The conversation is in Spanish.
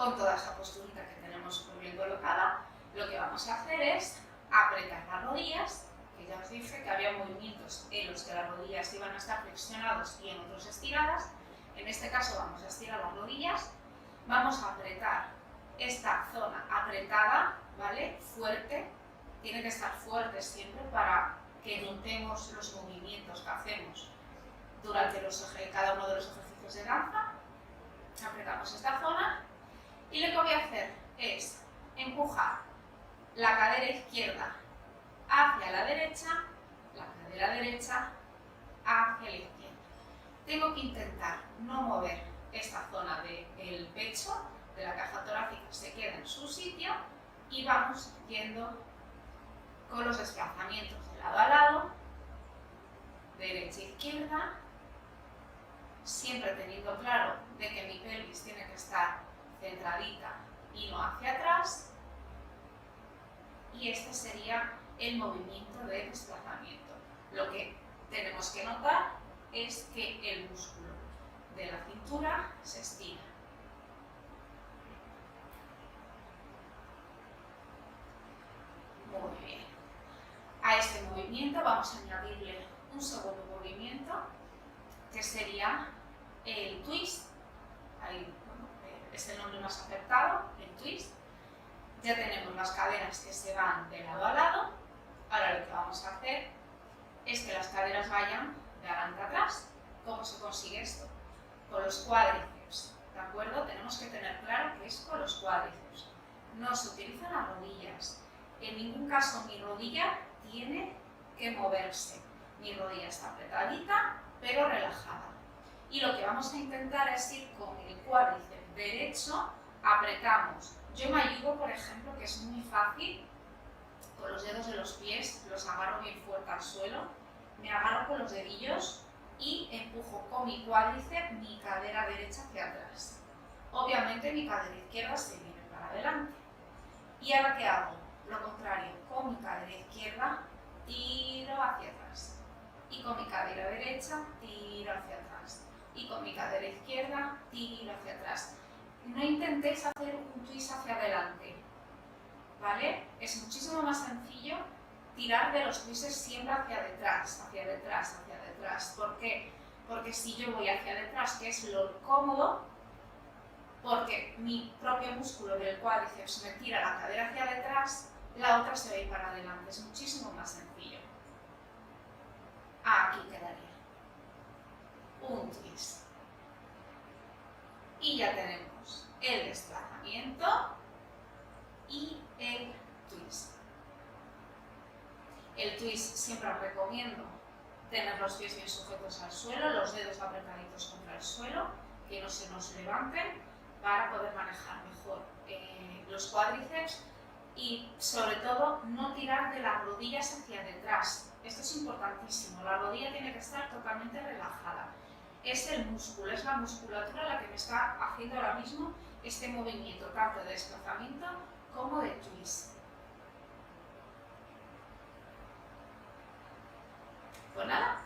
con toda esa posturita que tenemos muy bien colocada, lo que vamos a hacer es apretar las rodillas, que ya os dije que había movimientos en los que las rodillas iban a estar flexionadas y en otros estiradas. En este caso vamos a estirar las rodillas, vamos a apretar esta zona apretada, ¿vale? Fuerte, tiene que estar fuerte siempre para que notemos los movimientos que hacemos durante cada uno de los ejercicios de danza. Apretamos esta zona y lo que voy a hacer es empujar la cadera izquierda hacia la derecha, la cadera derecha hacia la izquierda. Tengo que intentar no mover esta zona del pecho, de la caja torácica, se queda en su sitio y vamos yendo con los desplazamientos de lado a lado, derecha e izquierda, siempre teniendo claro de que mi pelvis tiene que estar centradita y no hacia atrás, y este sería el movimiento de desplazamiento. Lo que tenemos que notar es que el músculo de la cintura se estira. Muy bien. A este movimiento vamos a añadirle un segundo movimiento, que sería el twist. Ahí, es el nombre más acertado, el twist. Ya tenemos las caderas que se van de lado a lado. Ahora lo que vamos a hacer es que las caderas vayan de adelante a atrás. ¿Cómo se consigue esto? Con los cuádriceps, ¿de acuerdo? Tenemos que tener claro que es con los cuádriceps. No se utilizan las rodillas. En ningún caso mi rodilla tiene que moverse. Mi rodilla está apretadita, pero relajada. Y lo que vamos a intentar es ir con el cuádriceps derecho, apretamos. Yo me ayudo, por ejemplo, que es muy fácil, con los dedos de los pies, los agarro bien fuerte al suelo, me agarro con los dedillos y empujo con mi cuádriceps mi cadera derecha hacia atrás. Obviamente mi cadera izquierda se viene para adelante. ¿Y ahora qué hago? Lo contrario, con mi cadera izquierda tiro hacia atrás. Y con mi cadera derecha tiro hacia atrás. Y con mi cadera izquierda tiro hacia atrás. No intentéis hacer un twist hacia adelante, ¿vale? Es muchísimo más sencillo tirar de los twists siempre hacia detrás, hacia detrás, hacia detrás. ¿Por qué? Porque si yo voy hacia detrás, que es lo cómodo, porque mi propio músculo del cuádriceps me tira la cadera hacia detrás, la otra se va a ir para adelante. Es muchísimo más sencillo. Aquí quedaría un twist. Y ya tenemos el desplazamiento y el twist. El twist siempre os recomiendo tener los pies bien sujetos al suelo, los dedos apretaditos contra el suelo, que no se nos levanten, para poder manejar mejor los cuádriceps y sobre todo no tirar de las rodillas hacia detrás. Esto es importantísimo, la rodilla tiene que estar totalmente relajada. Es el músculo, es la musculatura la que me está haciendo ahora mismo este movimiento, tanto de desplazamiento como de twist. Pues nada,